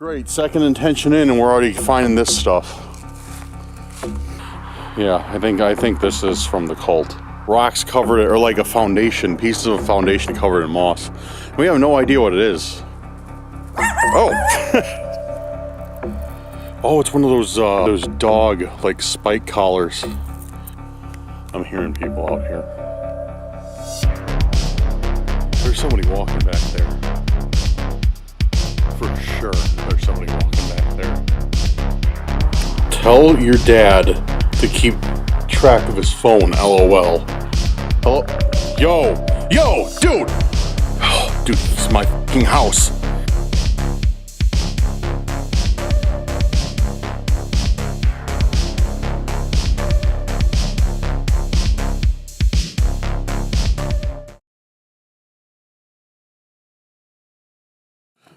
Great, second intention in and we're already finding this stuff. Yeah, I think this is from the cult. Rocks covered, or like a foundation, pieces of a foundation covered in moss. We have no idea what it is. Oh! Oh, it's one of those dog, like, spike collars. I'm hearing people out here. There's somebody walking back there. For sure, there's somebody walking back there. Tell your dad to keep track of his phone, LOL. Hello? Yo, dude! Oh, dude, this is my fucking house.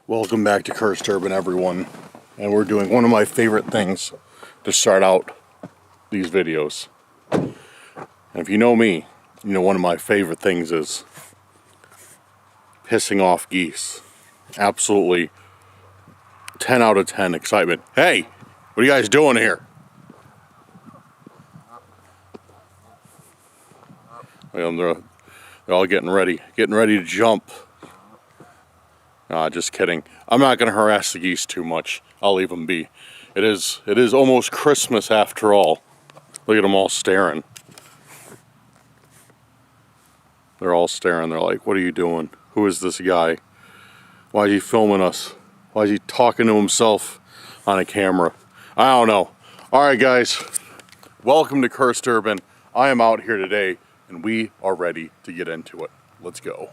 Welcome back to Cursed Urban, everyone. And we're doing one of my favorite things to start out these videos. And if you know me, you know one of my favorite things is pissing off geese. Absolutely 10 out of 10 excitement. Hey, what are you guys doing here? They're all getting ready to jump. Just kidding. I'm not going to harass the geese too much. I'll leave them be. It is almost Christmas after all. Look at them all staring. They're all staring. They're like, what are you doing? Who is this guy? Why is he filming us? Why is he talking to himself on a camera? I don't know. Alright guys, welcome to Cursed Urban. I am out here today and we are ready to get into it. Let's go.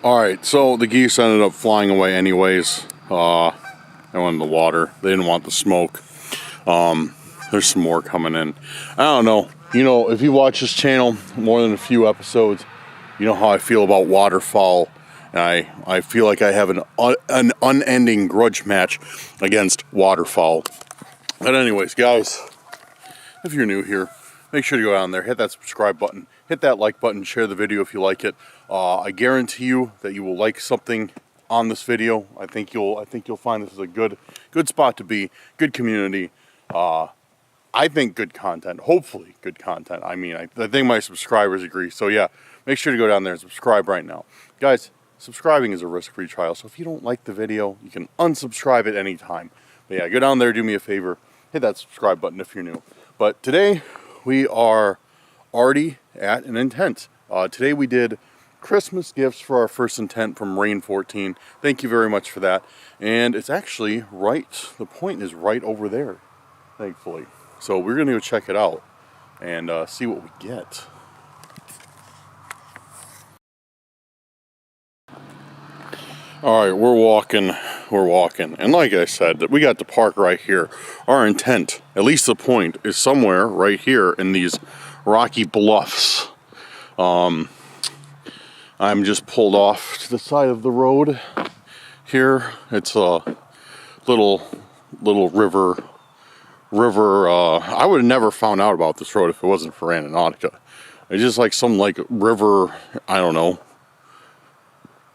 Alright, so the geese ended up flying away anyways. They went in the water. They didn't want the smoke. There's some more coming in. I don't know. You know, if you watch this channel more than a few episodes, you know how I feel about waterfowl. And I feel like I have an unending grudge match against waterfowl. But anyways, guys, if you're new here, make sure to go down there, hit that subscribe button, hit that like button, share the video if you like it. I guarantee you that you will like something on this video. I think you'll find this is a good spot to be, good community. I think good content, hopefully good content. I mean, I think my subscribers agree. So yeah, make sure to go down there and subscribe right now. Guys, subscribing is a risk-free trial. So if you don't like the video, you can unsubscribe at any time. But yeah, go down there, do me a favor, hit that subscribe button if you're new. But today we are already at an intent. Today we did Christmas gifts for our first intent from Rain 14. Thank you very much for that. And it's actually right, the point is right over there, thankfully. So we're going to go check it out and see what we get. Alright, we're walking. And like I said, we got to park right here. Our intent, at least the point, is somewhere right here in these rocky bluffs. I'm just pulled off to the side of the road here. It's a little river. I would have never found out about this road if it wasn't for Randonautica. It's just like some river, I don't know,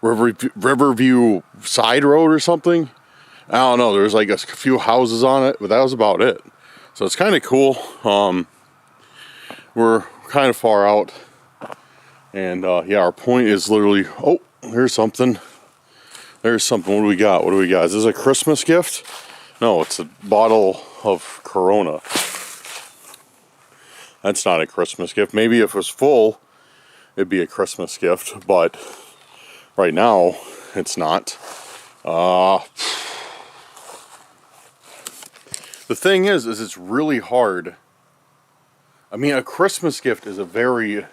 Riverview side road or something. I don't know. There's like a few houses on it, but that was about it. So it's kind of cool. We're kind of far out. And yeah, our point is literally, oh, here's something. There's something. What do we got? Is this a Christmas gift? No, it's a bottle of Corona. That's not a Christmas gift. Maybe if it was full, it'd be a Christmas gift. But right now, it's not. The thing is it's really hard. I mean, a Christmas gift is a very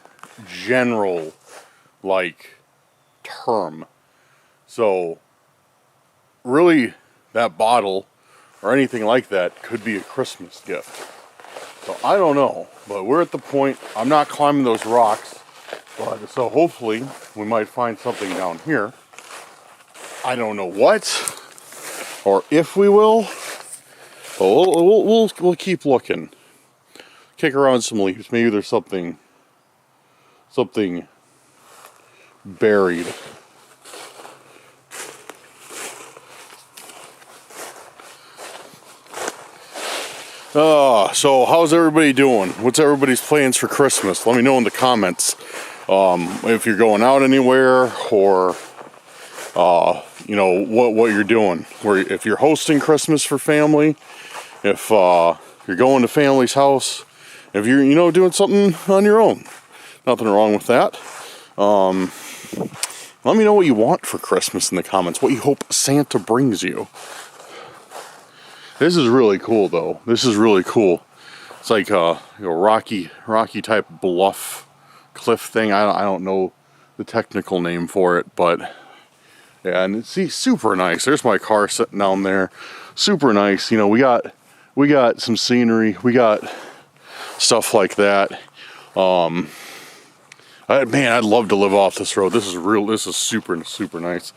general term. So really that bottle or anything like that could be a Christmas gift. So I don't know, but we're at the point, I'm not climbing those rocks, but so hopefully we might find something down here. I don't know what, or if we will, but we'll keep looking. Kick around some leaves, maybe there's something buried. So how's everybody doing? What's everybody's plans for Christmas? Let me know in the comments. If you're going out anywhere, or you know what you're doing. If you're hosting Christmas for family, if you're going to family's house, if you're doing something on your own, nothing wrong with that. Let me know what you want for Christmas in the comments. What you hope Santa brings you. This is really cool, though. This is really cool. It's like a rocky type bluff cliff thing. I don't know the technical name for it, but yeah, and it's super nice. There's my car sitting down there. Super nice. You know, we got some scenery. We got stuff like that. Man, I'd love to live off this road. This is super nice.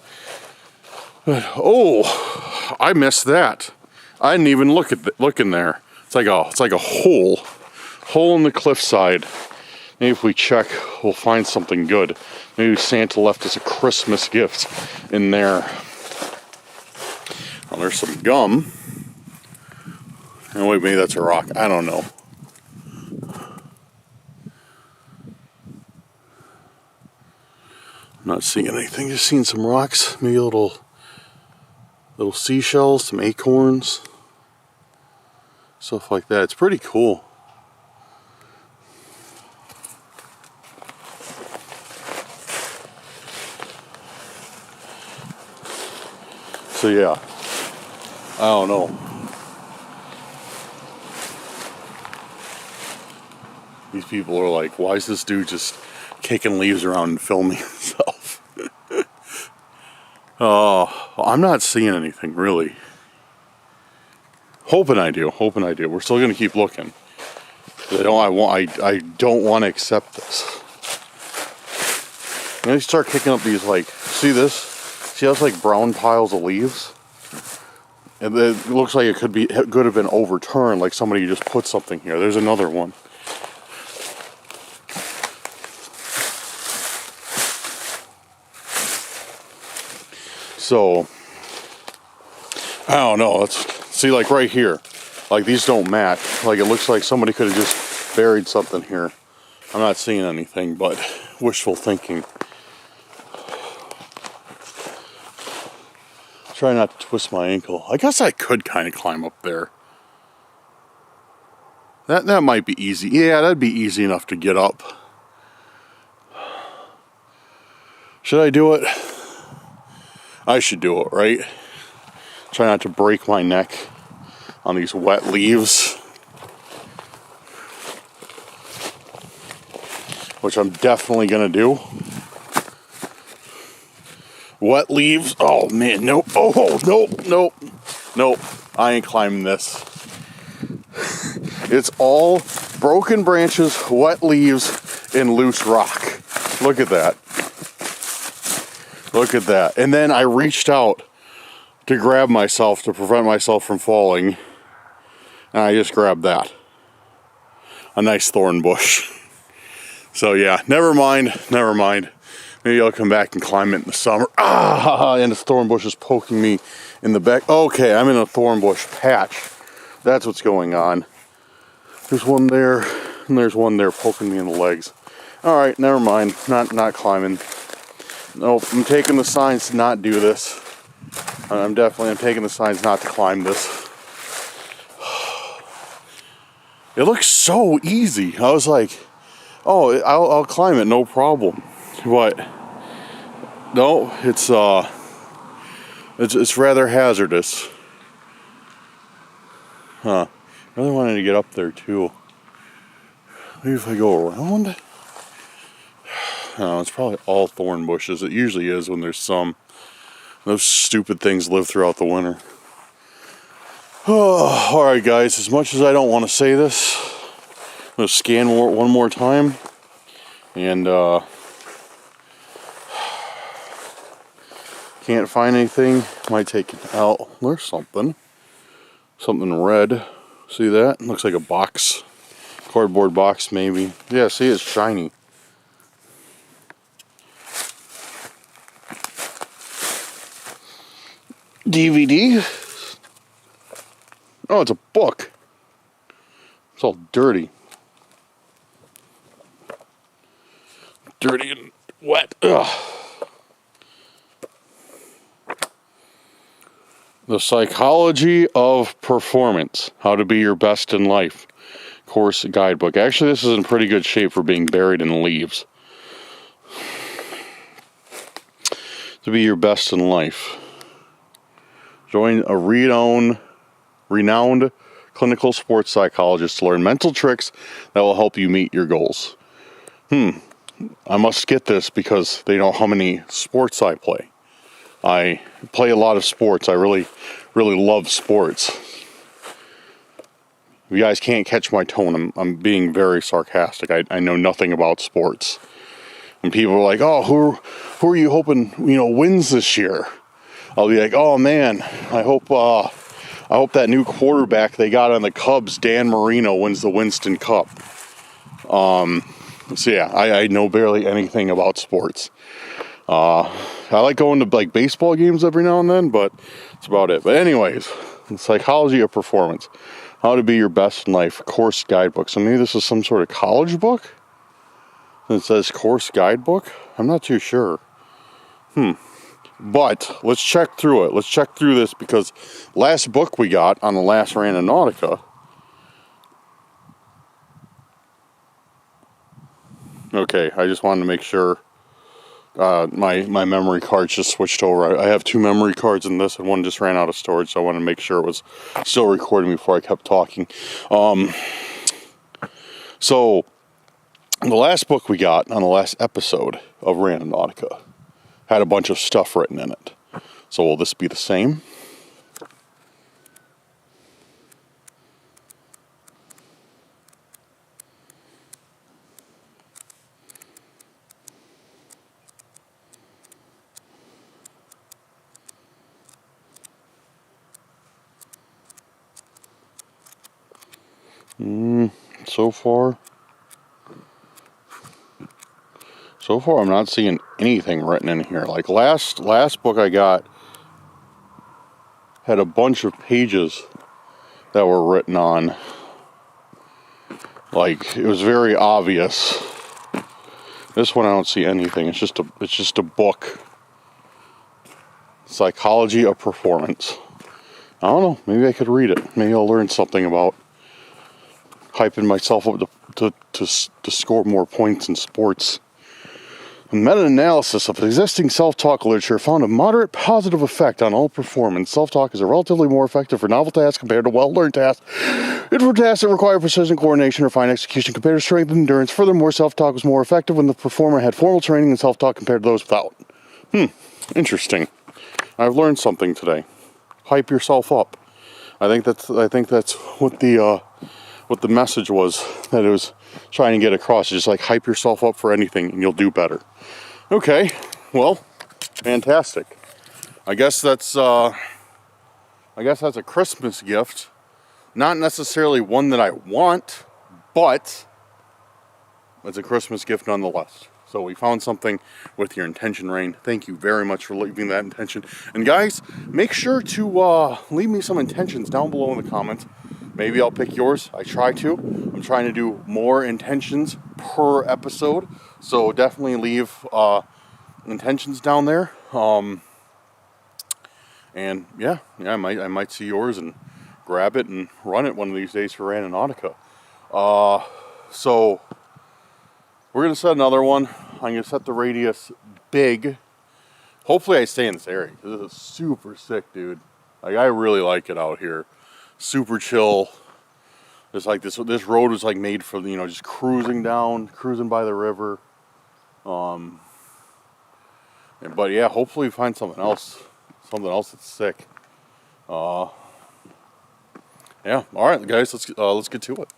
But, oh, I missed that. I didn't even look in there. It's like a hole in the cliffside. Maybe if we check, we'll find something good. Maybe Santa left us a Christmas gift in there. Oh, there's some gum. And wait, maybe that's a rock. I don't know. I'm not seeing anything. Just seeing some rocks. Maybe little seashells, some acorns. Stuff like that. It's pretty cool. So yeah, I don't know. These people are like, why is this dude just kicking leaves around and filming himself? I'm not seeing anything really. Hoping I do. We're still gonna keep looking. I don't want to accept this. And I start kicking up these, like, see this? See how it's like brown piles of leaves? And it looks like it could have been overturned, like somebody just put something here. There's another one. So I don't know. Let's see, like right here, like these don't match. Like it looks like somebody could have just buried something here. I'm not seeing anything, but wishful thinking. Try not to twist my ankle. I guess I could kind of climb up there. That might be easy. Yeah, that'd be easy enough to get up. Should I do it? I should do it, right? Try not to break my neck on these wet leaves. Which I'm definitely gonna do. Wet leaves. Oh man, nope. Oh, nope. I ain't climbing this. It's all broken branches, wet leaves, and loose rock. Look at that. Look at that. And then I reached out to grab myself to prevent myself from falling. And I just grabbed that. A nice thorn bush. So yeah, never mind. Maybe I'll come back and climb it in the summer. And the thorn bush is poking me in the back. Okay, I'm in a thorn bush patch. That's what's going on. There's one there, and there's one there poking me in the legs. Alright, never mind. Not climbing. Nope, I'm taking the signs to not do this. I'm taking the signs not to climb this. It looks so easy. I was like, oh, I'll climb it, no problem. But no, it's rather hazardous. Huh. I really wanted to get up there too. Maybe if I go around? No, it's probably all thorn bushes. It usually is when there's some. Those stupid things live throughout the winter. Oh, alright guys, as much as I don't want to say this, gonna scan one more time, and can't find anything. Might take it out. There's something red. See that? Looks like a box, cardboard box maybe. Yeah, see, it's shiny. DVD. Oh, it's a book. It's all dirty. Dirty and wet. Ugh. The Psychology of Performance. How to Be Your Best in Life. Course guidebook. Actually, this is in pretty good shape for being buried in leaves. To be your best in life. Join a renowned clinical sports psychologist to learn mental tricks that will help you meet your goals. I must get this because they know how many sports I play. I play a lot of sports. I really love sports. You guys can't catch my tone. I'm being very sarcastic. I know nothing about sports. And people are like, oh, who are you hoping, wins this year? I'll be like, oh man, I hope that new quarterback they got on the Cubs, Dan Marino, wins the Winston Cup. So yeah, I know barely anything about sports. I like going to like baseball games every now and then, but that's about it. But anyways, the Psychology of Performance. How to Be Your Best in Life course guidebook. So maybe this is some sort of college book? It says course guidebook? I'm not too sure. But let's check through it. Let's check through this because last book we got on the last Randonautica. Okay, I just wanted to make sure my memory cards just switched over. I have two memory cards in this and one just ran out of storage, so I wanted to make sure it was still recording before I kept talking. So the last book we got on the last episode of Randonautica had a bunch of stuff written in it. So will this be the same? So far I'm not seeing anything written in here. Like last book I got had a bunch of pages that were written on. Like it was very obvious. This one I don't see anything. It's just a book. Psychology of Performance. I don't know. Maybe I could read it. Maybe I'll learn something about hyping myself up to score more points in sports. A meta-analysis of existing self-talk literature found a moderate positive effect on all performance. Self-talk is relatively more effective for novel tasks compared to well-learned tasks. And for tasks that require precision, coordination, or fine execution compared to strength and endurance. Furthermore, self-talk was more effective when the performer had formal training in self-talk compared to those without. Interesting. I've learned something today. Hype yourself up. I think that's what the message was that it was trying to get across. Just like hype yourself up for anything and you'll do better. Okay, well, fantastic. I guess that's a Christmas gift. Not necessarily one that I want, but it's a Christmas gift nonetheless. So we found something with your intention, Rain. Thank you very much for leaving that intention. And guys, make sure to leave me some intentions down below in the comments. Maybe I'll pick yours. I try to. I'm trying to do more intentions per episode. So definitely leave intentions down there. And yeah, I might see yours and grab it and run it one of these days for Randonautica. So we're gonna set another one. I'm gonna set the radius big. Hopefully I stay in this area. This is super sick, dude. Like I really like it out here. Super chill. It's like this road was like made for, just cruising by the river. But yeah, hopefully we find something else that's sick. Yeah, all right, guys, let's get to it.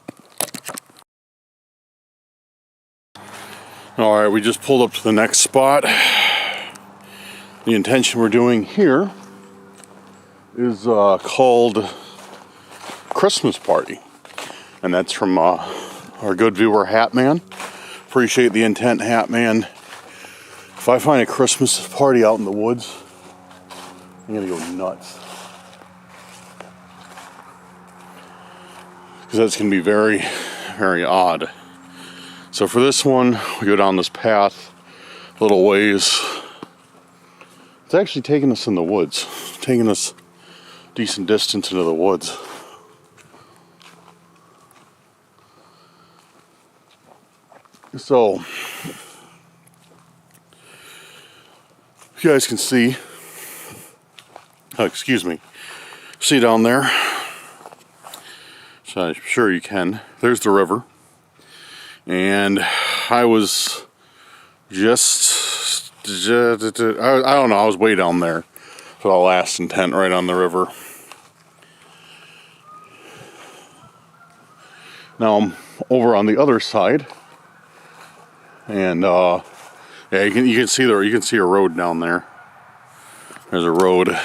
All right, we just pulled up to the next spot. The intention we're doing here is called Christmas Party. And that's from our good viewer, Hatman. Appreciate the intent, Hatman. If I find a Christmas party out in the woods, I'm gonna go nuts. Because that's gonna be very, very odd. So for this one, we go down this path a little ways. It's actually taking us in the woods, taking us decent distance into the woods. So, you guys can see, see down there, so I'm sure you can, there's the river. And I was just, I don't know, I was way down there for the last intent, right on the river. Now I'm over on the other side, and yeah, you can see there, you can see a road down there. There's a road.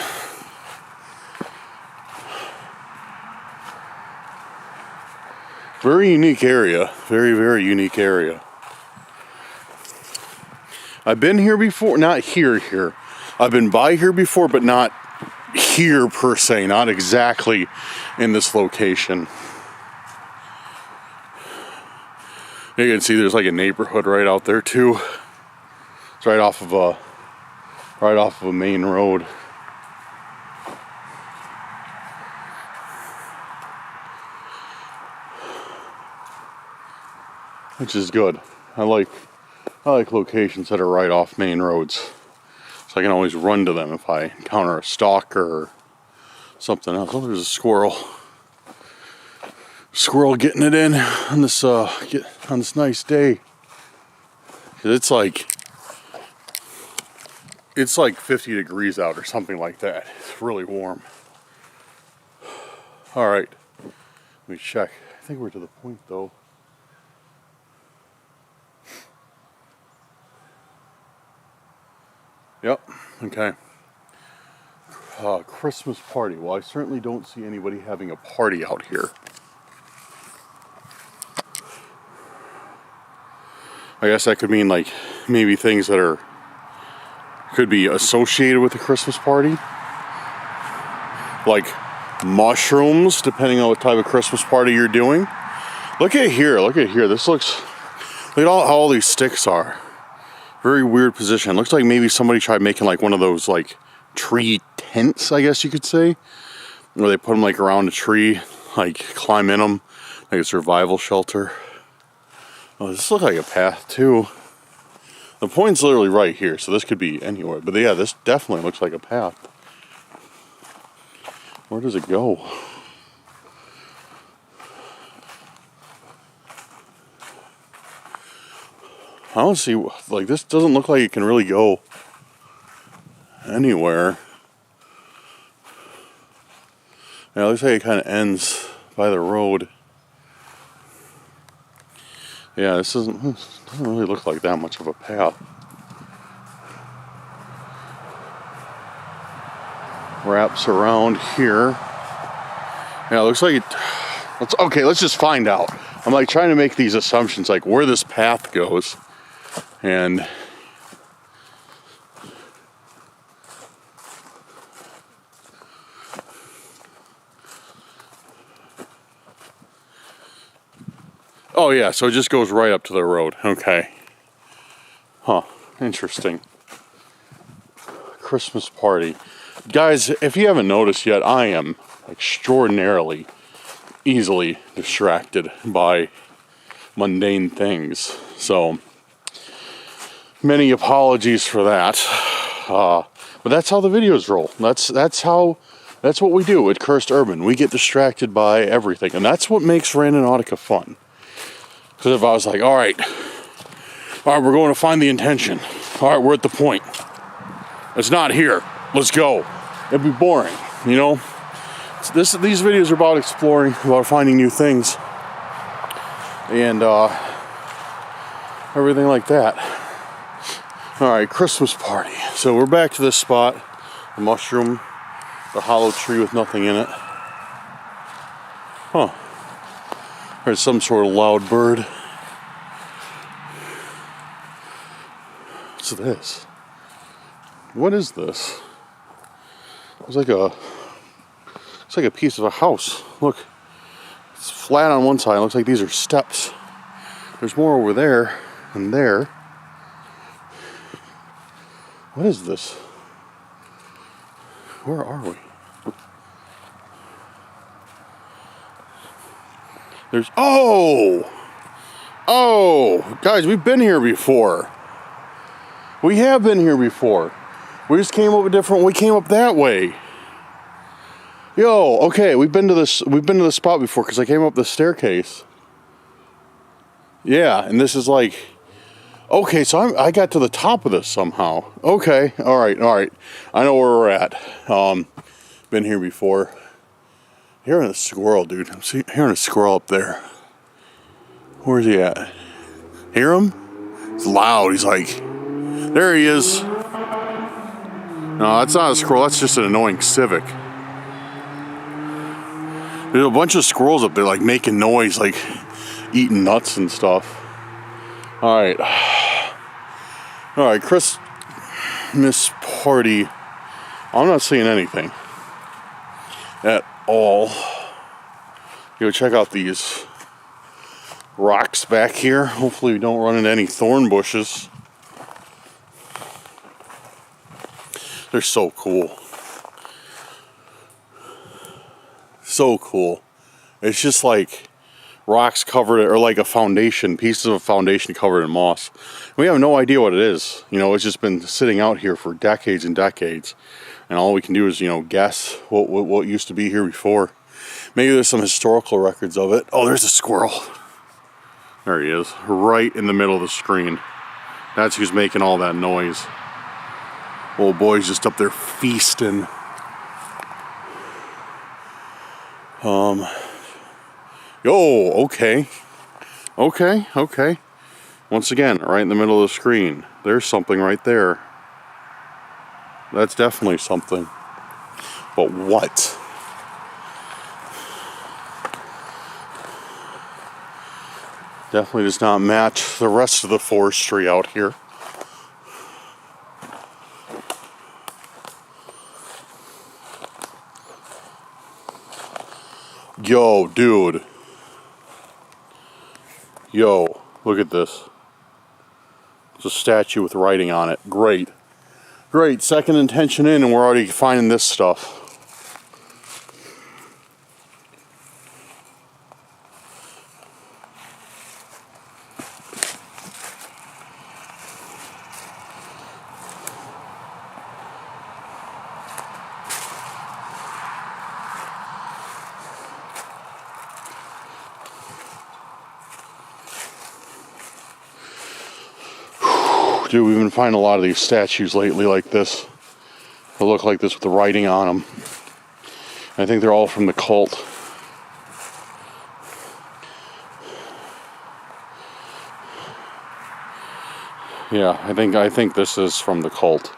Very unique area. Very, very unique area. I've been here before, not here. I've been by here before, but not here per se, not exactly in this location. You can see there's like a neighborhood right out there too. It's right off of a main road. Which is good. I like locations that are right off main roads, so I can always run to them if I encounter a stalker or something else. Oh, there's a squirrel. Squirrel getting it in on this nice day. It's like 50 degrees out or something like that. It's really warm. All right, let me check. I think we're to the point though. Yep, okay. Christmas party. Well, I certainly don't see anybody having a party out here. I guess that could mean like maybe things that could be associated with the Christmas party. Like mushrooms, depending on what type of Christmas party you're doing. Look at here. Look at how all these sticks are. Very weird position. Looks like maybe somebody tried making like one of those like tree tents, I guess you could say, where they put them like around a tree, like climb in them, like a survival shelter. Oh, this looks like a path too. The point's literally right here, so this could be anywhere. But yeah, this definitely looks like a path. Where does it go? I don't see, like, this doesn't look like it can really go anywhere. Yeah, it looks like it kind of ends by the road. Yeah, this doesn't really look like that much of a path. Wraps around here. Yeah, it looks like it. Let's just find out. I'm like trying to make these assumptions, like where this path goes. And oh yeah, so it just goes right up to the road. Okay. Huh, interesting. Christmas party. Guys, if you haven't noticed yet, I am extraordinarily easily distracted by mundane things. So many apologies for that. But that's how the videos roll. That's what we do at Cursed Urban. We get distracted by everything, and that's what makes Randonautica fun. Because if I was like, all right, we're going to find the intention. All right, we're at the point. It's not here. Let's go. It'd be boring, you know. These videos are about exploring, about finding new things, and everything like that. Alright, Christmas party. So we're back to this spot. The mushroom, the hollow tree with nothing in it. Huh. There's some sort of loud bird. What's this? What is this? It's like a piece of a house. Look, it's flat on one side. It looks like these are steps. There's more over there and there. What is this? Where are we? There's, oh, guys, we've been here before. We have been here before. We just came up a different, we came up that way. Yo, okay, we've been to this spot before because I came up the staircase. Yeah, and this is like, okay, so I got to the top of this somehow. Okay, all right. I know where we're at. Been here before. Hearing a squirrel, dude. I'm hearing a squirrel up there. Where's he at? Hear him? It's loud. He's like, there he is. No, that's not a squirrel. That's just an annoying civic. There's a bunch of squirrels up there, like making noise, like eating nuts and stuff. All right, Christmas party. I'm not seeing anything at all. Go check out these rocks back here. Hopefully we don't run into any thorn bushes. They're so cool. So cool. It's just like rocks covered, or like a foundation, pieces of a foundation covered in moss. We have no idea what it is. You know, it's just been sitting out here for decades and decades. And all we can do is, you know, guess what used to be here before. Maybe there's some historical records of it. Oh, there's a squirrel. There he is, right in the middle of the screen. That's who's making all that noise. Old boy's just up there feasting. Okay. Once again, right in the middle of the screen. There's something right there. That's definitely something. But what? Definitely does not match the rest of the forestry out here. Yo, dude. Yo, look at this. It's a statue with writing on it. Great. Second intention in, and we're already finding this stuff. Dude, we've been finding a lot of these statues lately like this. They look like this with the writing on them. I think they're all from the cult. Yeah, I think this is from the cult.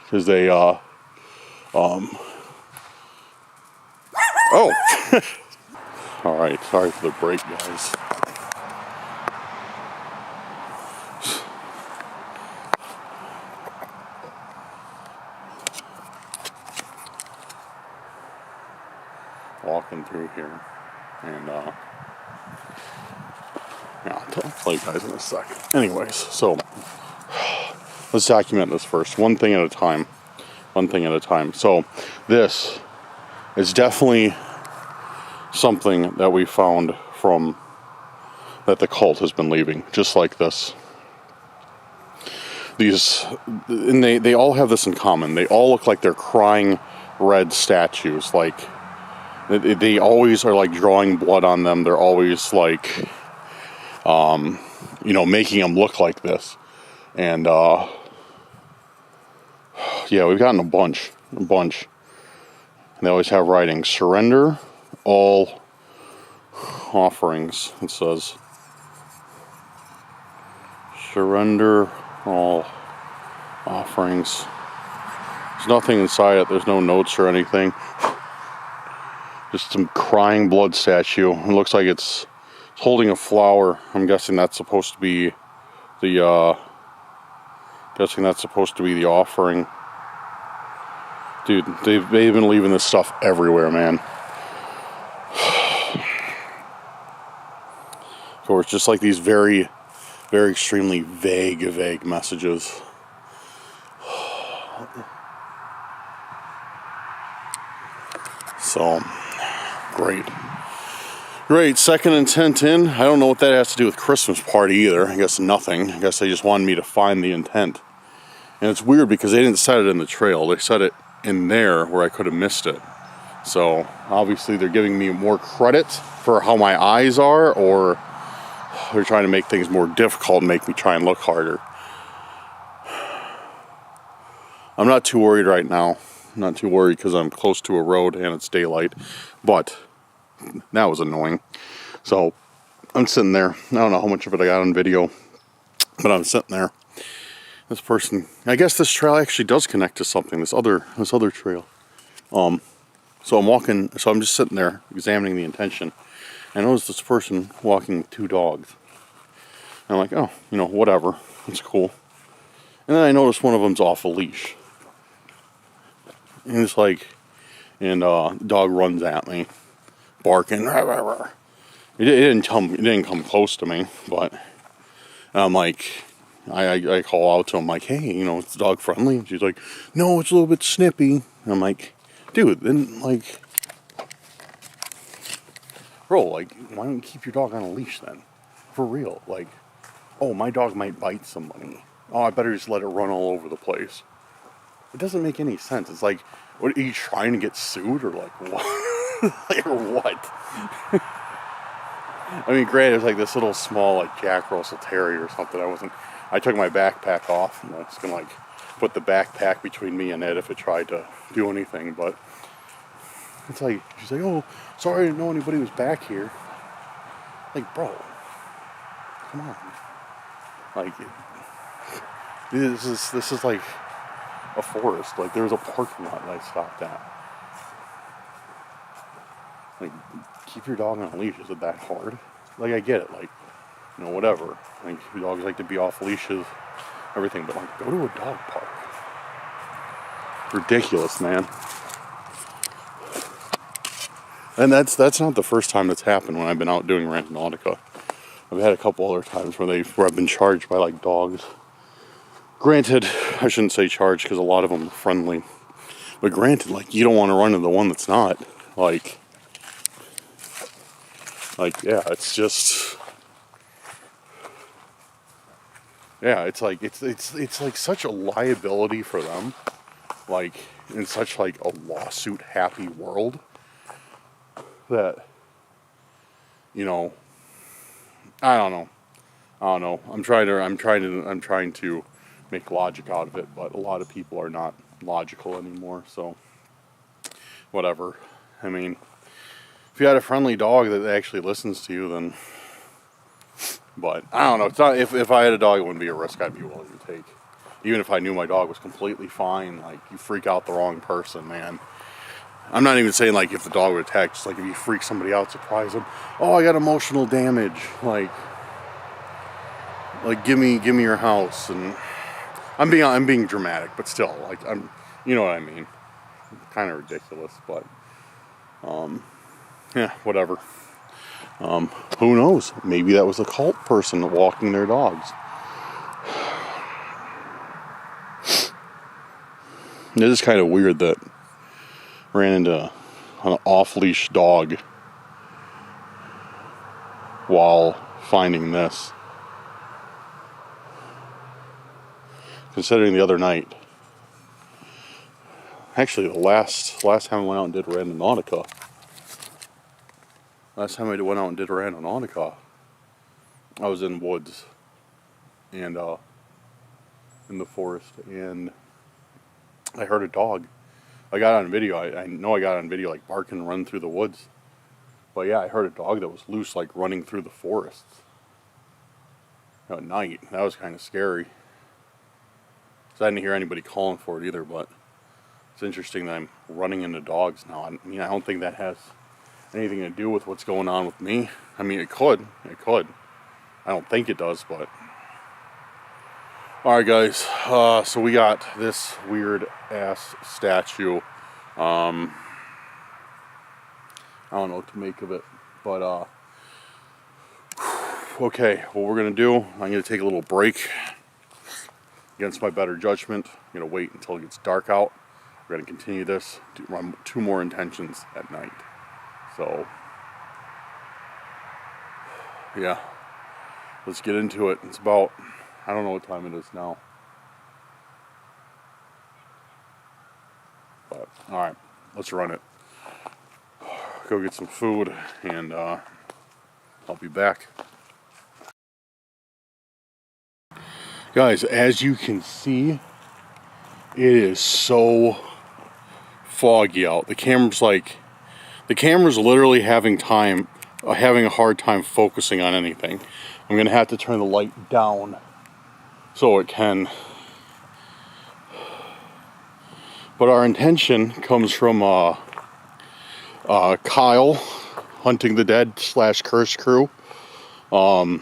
Because they, oh. Alright, sorry for the break, guys. Walking through here, and yeah, I'll play you guys in a second. Anyways, so let's document this first, one thing at a time. So this is definitely something that we found from that the cult has been leaving, just like this. These, and they all have this in common. They all look like they're crying red statues, like. They always are like drawing blood on them. They're always like, you know, making them look like this. And, yeah, we've gotten a bunch. And they always have writing, surrender all offerings, it says. Surrender all offerings. There's nothing inside it. There's no notes or anything. Just some crying blood statue. It looks like it's holding a flower. I'm guessing that's supposed to be the offering. Dude, they've been leaving this stuff everywhere, man. Of course, just like these very, very extremely vague messages. So, great, second intent in. I don't know what that has to do with Christmas party either. I guess nothing. I guess they just wanted me to find the intent. And it's weird because they didn't set it in the trail. They set it in there where I could have missed it. So, obviously they're giving me more credit for how my eyes are, or they're trying to make things more difficult and make me try and look harder. I'm not too worried right now. I'm not too worried because I'm close to a road and it's daylight. But that was annoying. So I'm sitting there. I don't know how much of it I got on video, but I'm sitting there. This person, I guess this trail actually does connect to something. This other trail. So I'm walking. So I'm just sitting there examining the intention. I noticed this person walking with two dogs. And I'm like, oh, whatever. It's cool. And then I noticed one of them's off a leash. And it's like, the dog runs at me, barking. It didn't come close to me, but I'm like, I call out to him like, hey, it's dog friendly. And she's like, no, it's a little bit snippy. And I'm like, dude, then like, bro, like, why don't you keep your dog on a leash then? For real, like, oh, my dog might bite somebody. Oh, I better just let it run all over the place. It doesn't make any sense. It's like, what, are you trying to get sued or like what? Like, or what? I mean, granted, it's like this little small like Jack Russell Terrier or something. I took my backpack off and I was gonna like put the backpack between me and it if it tried to do anything. But it's like, she's like, oh, sorry, I didn't know anybody was back here. Like, bro, come on. Like, this is like a forest. Like, there's a parking lot that I stopped at. Like, keep your dog on a leash. Is it that hard? Like, I get it. Like, whatever. Like, dogs like to be off leashes, everything. But like, go to a dog park. Ridiculous, man. And that's not the first time that's happened when I've been out doing Randonautica. I've had a couple other times where I've been charged by like dogs. Granted, I shouldn't say charged because a lot of them are friendly. But granted, like, you don't want to run into the one that's not. Like, yeah, it's just, yeah, it's like, it's like such a liability for them. Like, in such like a lawsuit happy world that, I don't know. I'm trying to make logic out of it, but a lot of people are not logical anymore, so whatever. I mean, if you had a friendly dog that actually listens to you, then, but I don't know. It's not, if I had a dog, it wouldn't be a risk I'd be willing to take. Even if I knew my dog was completely fine, like, you freak out the wrong person, man. I'm not even saying like if the dog would attack, just like if you freak somebody out, surprise them. Oh, I got emotional damage. Like give me your house. And I'm being dramatic, but still, like, you know what I mean. Kind of ridiculous, but yeah, whatever. Who knows? Maybe that was a cult person walking their dogs. It is kind of weird that I ran into an off-leash dog while finding this. Considering the other night, actually the last time I went out and did Randonautica, I was in woods and in the forest, and I heard a dog. I got on video. I know I got on video like barking and running through the woods. But yeah, I heard a dog that was loose, like running through the forest. at night. That was kind of scary. So I didn't hear anybody calling for it either, but it's interesting that I'm running into dogs now. I mean, I don't think that has anything to do with what's going on with me. I mean, it could. It could. I don't think it does, but... Alright guys, so we got this weird ass statue. I don't know what to make of it, but okay, what we're gonna do, I'm gonna take a little break. Against my better judgment, I'm gonna wait until it gets dark out. We're gonna continue this, run 2 more intentions at night. So, yeah, let's get into it. It's about, I don't know what time it is now. But, alright, let's run it. Go get some food, and I'll be back. Guys, as you can see, it is so foggy out. The camera's literally having a hard time focusing on anything. I'm gonna have to turn the light down so it can. But our intention comes from Kyle, Hunting the Dead / Curse Crew. And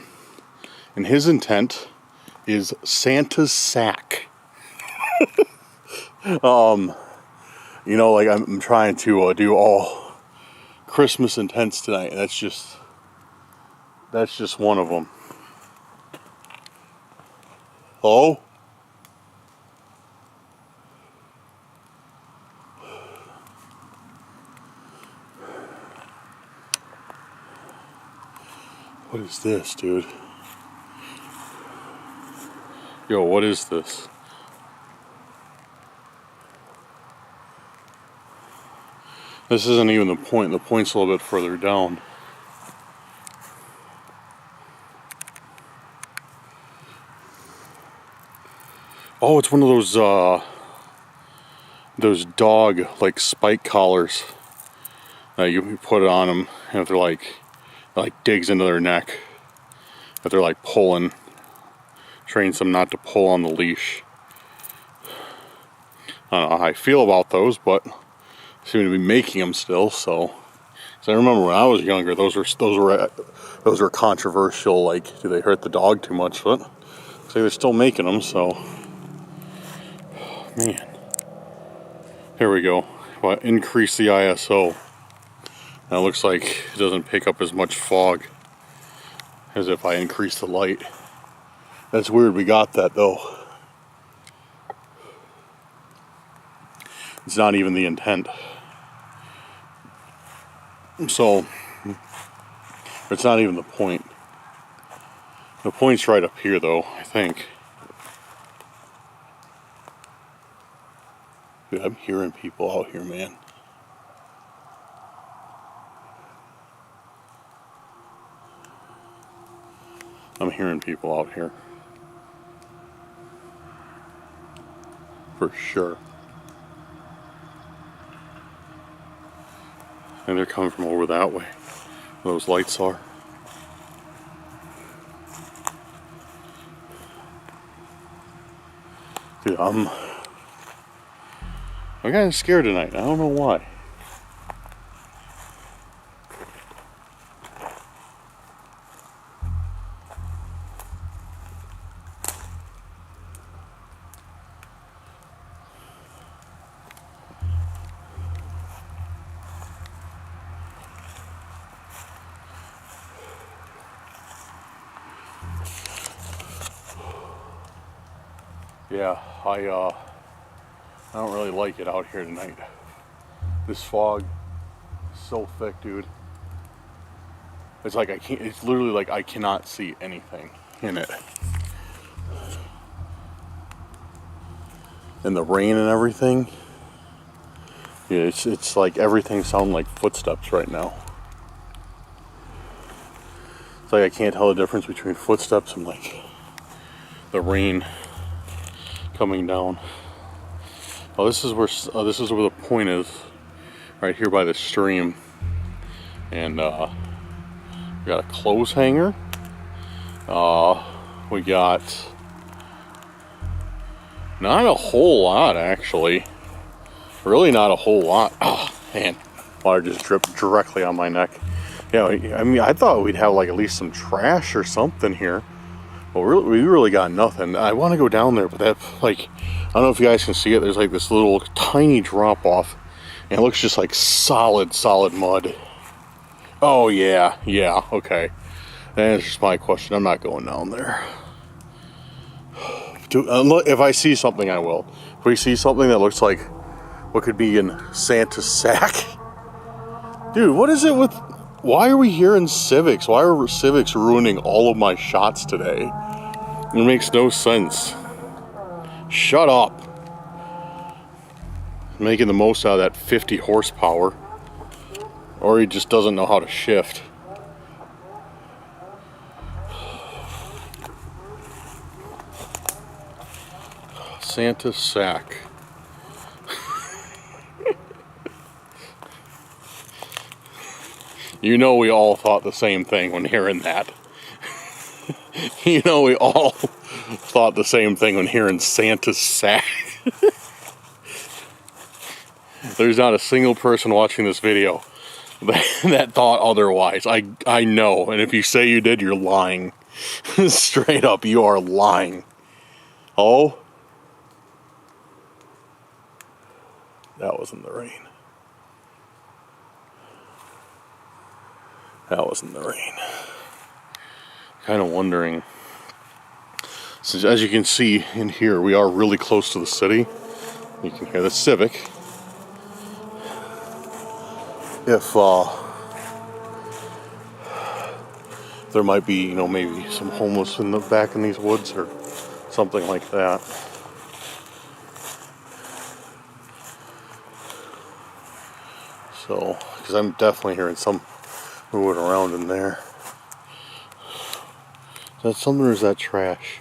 his intent is Santa's sack. You know, like I'm trying to do all Christmas intents tonight. That's just one of them. Hello? What is this, dude? Yo, what is this? This isn't even the point. The point's a little bit further down. Oh, it's one of those dog like spike collars. You put it on them, and if they're like digs into their neck. If they're like pulling, trains them not to pull on the leash. I don't know how I feel about those, but seem to be making them still. So I remember when I was younger, those were controversial. Like, do they hurt the dog too much? But so they're still making them. So man, here we go. Well, increase the ISO. Now it looks like it doesn't pick up as much fog as if I increase the light. That's weird. We got that though. It's not even the intent. So, it's not even the point. The point's right up here though, I think. Dude, I'm hearing people out here, man. I'm hearing people out here. For sure. And they're coming from over that way. Where those lights are. Dude, I'm kind of scared tonight. I don't know why. Yeah, I don't really like it out here tonight. This fog is so thick, dude. It's like it's literally like I cannot see anything in it. And the rain and everything. Yeah, it's like everything sounds like footsteps right now. It's like I can't tell the difference between footsteps and like the rain coming down. Oh, this is where the point is, right here by the stream. And we got a clothes hanger. we got not a whole lot, actually. Really not a whole lot. Oh, man. Water just dripped directly on my neck. Yeah, I mean, I thought we'd have like at least some trash or something here. But we really got nothing. I want to go down there, but that, like, I don't know if you guys can see it. There's like this little tiny drop off. And it looks just like solid mud. Oh, yeah, okay. That's just my question. I'm not going down there. If I see something, I will. If we see something that looks like what could be in Santa's sack. Dude, what is it with... Why are we here in Civics? Why are Civics ruining all of my shots today? It makes no sense. Shut up. Making the most out of that 50 horsepower. Or he just doesn't know how to shift. Santa's sack. You know we all thought the same thing when hearing that. You know we all thought the same thing when hearing Santa's sack. There's not a single person watching this video that thought otherwise. I know, and if you say you did, you're lying. Straight up, you are lying. Oh? That wasn't the rain. That wasn't the rain. Kind of wondering. So as you can see in here, we are really close to the city. You can hear the Civic. If there might be, you know, maybe some homeless in the back in these woods or something like that. So, because I'm definitely hearing some moving around in there. Is that something or is that trash?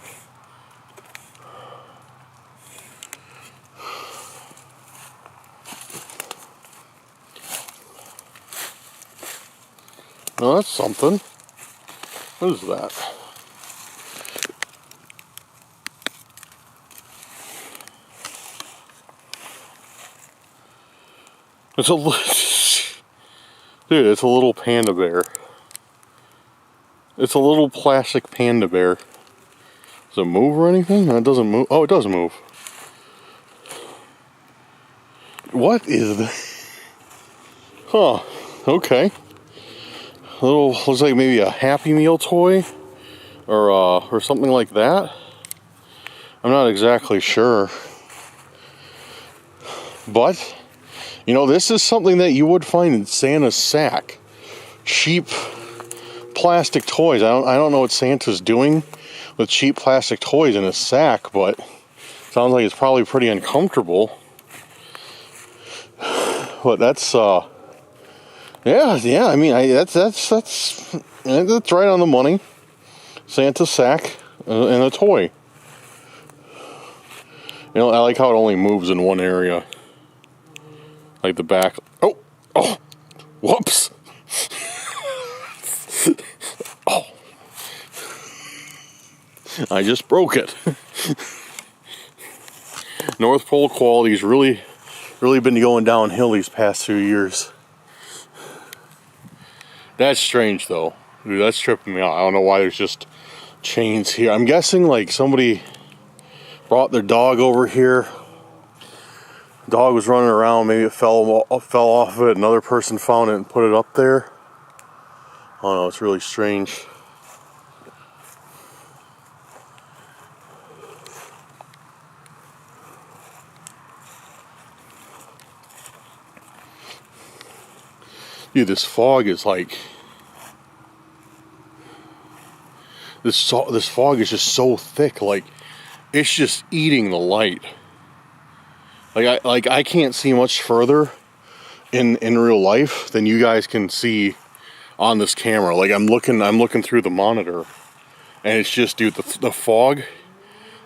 No, that's something. What is that? It's a dude, it's a little panda bear. It's a little plastic panda bear. Does it move or anything? No, it doesn't move. Oh, it does move. What is this? Huh. Okay. A little, looks like maybe a Happy Meal toy or something like that. I'm not exactly sure. But, you know, this is something that you would find in Santa's sack. Cheap plastic toys. I don't know what Santa's doing with cheap plastic toys in his sack, but sounds like it's probably pretty uncomfortable. But that's yeah. I mean, that's right on the money. Santa's sack and a toy. You know, I like how it only moves in one area, like the back. Oh, whoops. Oh, I just broke it. North Pole quality's really been going downhill these past few years. That's strange though. Dude, that's tripping me out. I don't know why there's just chains here. I'm guessing like somebody brought their dog over here. Dog was running around, maybe it fell off of it. Another person found it and put it up there. I don't know, it's really strange. Dude, this fog is like... This fog is just so thick, like, it's just eating the light. Like I can't see much further in real life than you guys can see on this camera. Like I'm looking through the monitor, and it's just, dude, the fog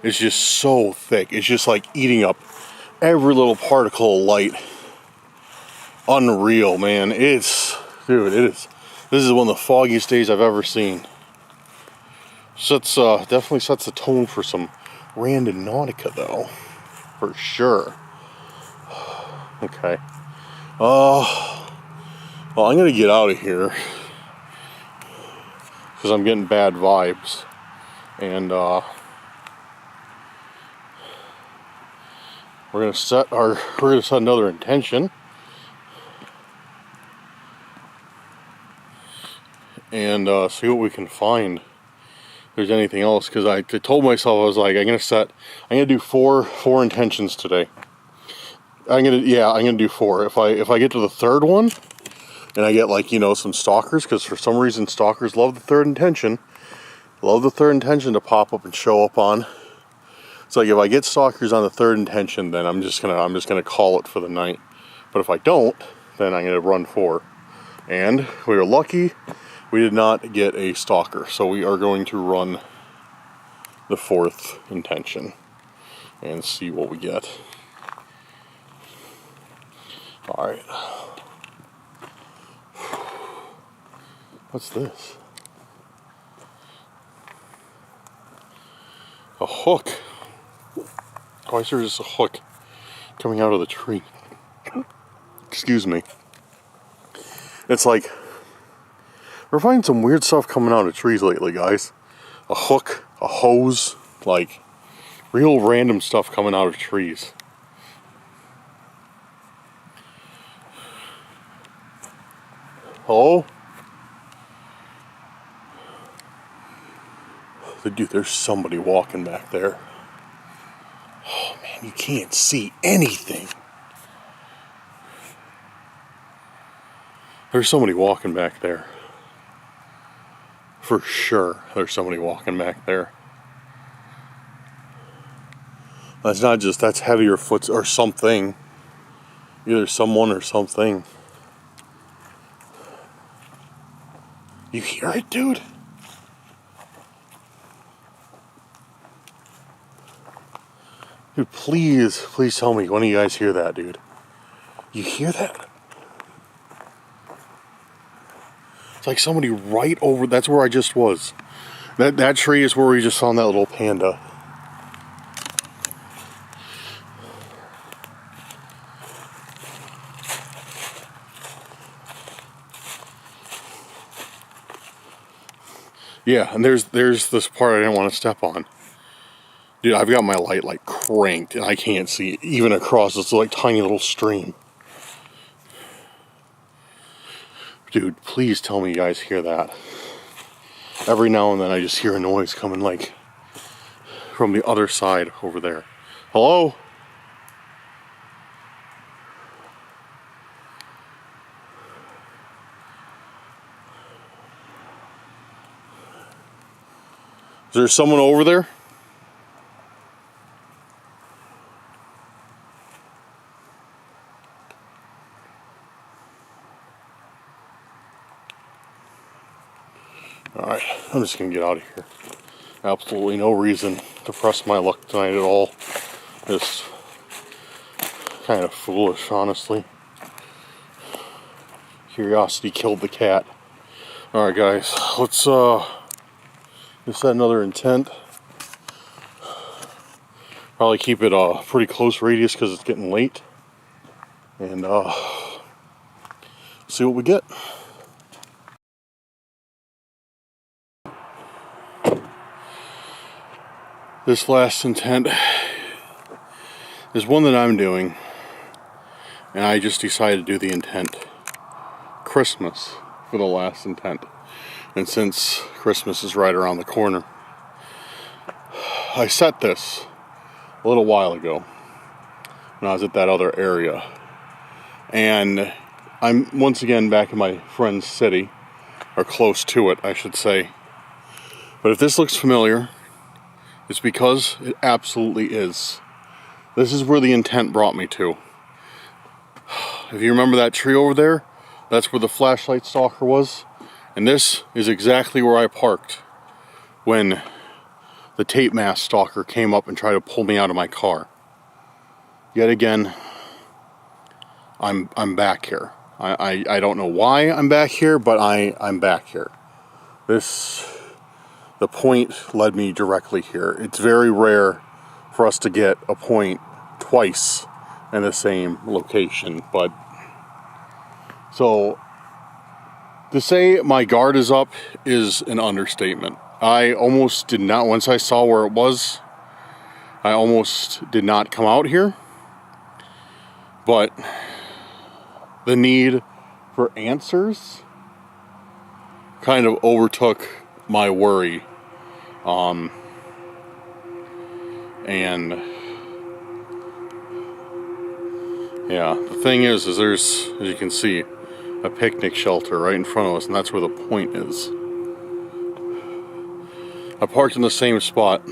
is just so thick. It's just like eating up every little particle of light. Unreal, man. Dude, it is. This is one of the foggiest days I've ever seen. Definitely sets the tone for some Randonautica though, for sure. Okay. Well, I'm gonna get out of here because I'm getting bad vibes, and we're gonna set another intention, and see what we can find. If there's anything else, because I told myself, I was like, I'm gonna do four intentions today. I'm gonna do four. If I get to the third one and I get, like, you know, some stalkers, because for some reason stalkers love the third intention. Love the third intention to pop up and show up on. It's like, if I get stalkers on the third intention, then I'm just gonna call it for the night. But if I don't, then I'm gonna run 4. And we were lucky we did not get a stalker, so we are going to run the 4th intention and see what we get. All right. What's this? A hook. Why is there just a hook coming out of the tree? Excuse me. It's like, we're finding some weird stuff coming out of trees lately, guys. A hook, a hose, like real random stuff coming out of trees. Oh? Dude, there's somebody walking back there. Oh man, you can't see anything. There's somebody walking back there. For sure, there's somebody walking back there. That's not just, that's heavier foot or something. Either someone or something. You hear it, dude? Dude, please tell me when you guys hear that, dude. You hear that? It's like somebody right over, that's where I just was. That tree is where we just found that little panda. Yeah, and there's this part I didn't want to step on. Dude, I've got my light like cranked and I can't see even across this like tiny little stream. Dude, please tell me you guys hear that. Every now and then I just hear a noise coming like from the other side over there. Hello? Is there someone over there? Alright, I'm just gonna get out of here. Absolutely no reason to press my luck tonight at all. Just kind of foolish, honestly. Curiosity killed the cat. Alright guys, let's set another intent. Probably keep it a pretty close radius because it's getting late. And see what we get. This last intent is one that I'm doing, and I just decided to do the intent Christmas for the last intent. And since Christmas is right around the corner, I set this a little while ago when I was at that other area. And I'm once again back in my friend's city, or close to it, I should say. But if this looks familiar, it's because it absolutely is. This is where the intent brought me to. If you remember that tree over there, that's where the flashlight stalker was. And this is exactly where I parked when the tape mast stalker came up and tried to pull me out of my car. Yet again, I'm back here. I don't know why I'm back here, but I'm back here. This the point led me directly here. It's very rare for us to get a point twice in the same location, but so to say my guard is up is an understatement. I almost did not, once I saw where it was, I almost did not come out here, but the need for answers kind of overtook my worry. And yeah, the thing is there's, as you can see, a picnic shelter right in front of us, and that's where the point is. I parked in the same spot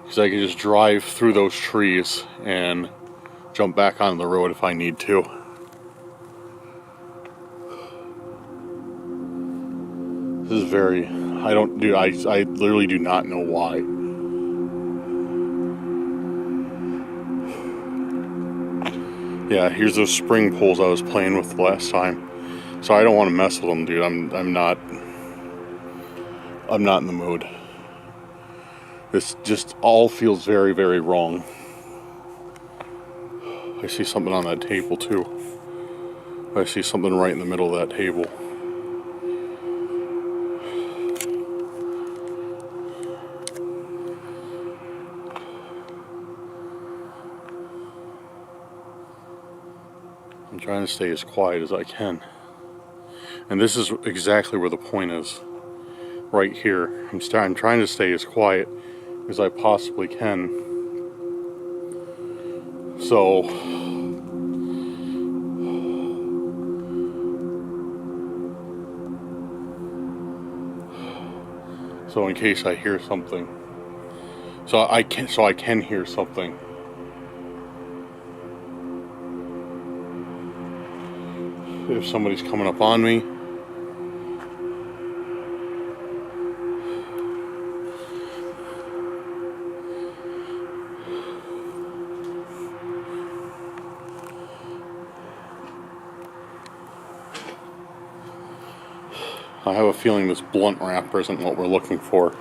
because I can just drive through those trees and jump back on the road if I need to. This is very, I literally do not know why. Yeah, here's those spring poles I was playing with last time. So I don't want to mess with them, dude. I'm not in the mood. This just all feels very, very wrong. I see something on that table too. I see something right in the middle of that table. I'm trying to stay as quiet as I can. And this is exactly where the point is. Right here. I'm trying to stay as quiet as I possibly can. So in case I hear something. So I can hear something. If somebody's coming up on me. I have a feeling this blunt wrapper isn't what we're looking for.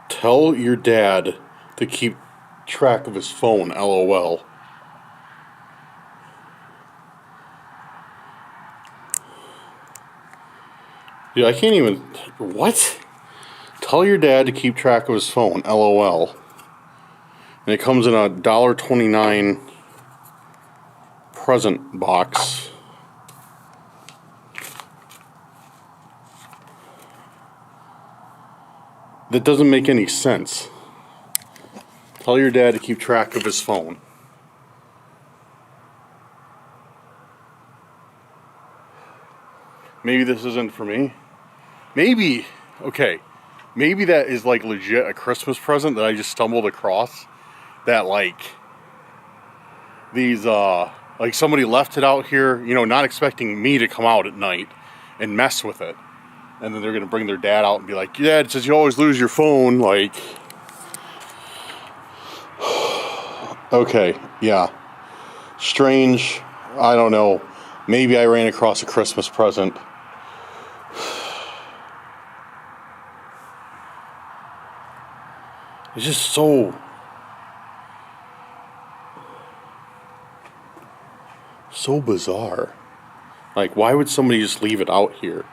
Tell your dad to keep track of his phone, LOL. Dude, I can't even... What? Tell your dad to keep track of his phone, LOL. And it comes in a $1.29 present box. That doesn't make any sense. Tell your dad to keep track of his phone. Maybe this isn't for me. Maybe, okay, maybe that is like legit a Christmas present that I just stumbled across. That like, these, like somebody left it out here, you know, not expecting me to come out at night and mess with it. And then they're going to bring their dad out and be like, yeah, it says you always lose your phone, like. Okay, yeah. Strange, I don't know. Maybe I ran across a Christmas present. It's just so bizarre. Like, why would somebody just leave it out here?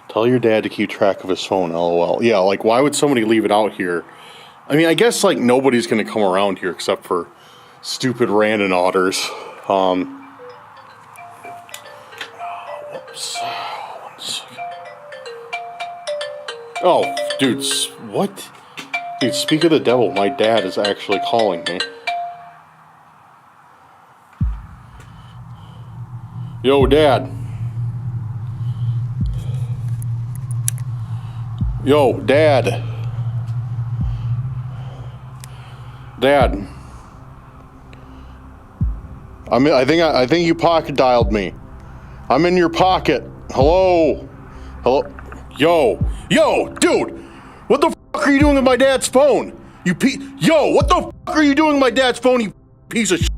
Tell your dad to keep track of his phone, LOL. Yeah, like, why would somebody leave it out here? I mean, I guess, like, nobody's going to come around here except for stupid randonauters. Whoops. 1 second. Oh, dude, what? Dude, speak of the devil, my dad is actually calling me. Yo, Dad. Yo, Dad. Dad. I think you pocket dialed me. I'm in your pocket. Hello? Hello? Yo, dude! What the fuck are you doing with my dad's phone? Yo, what the fuck are you doing with my dad's phone, you piece of shit?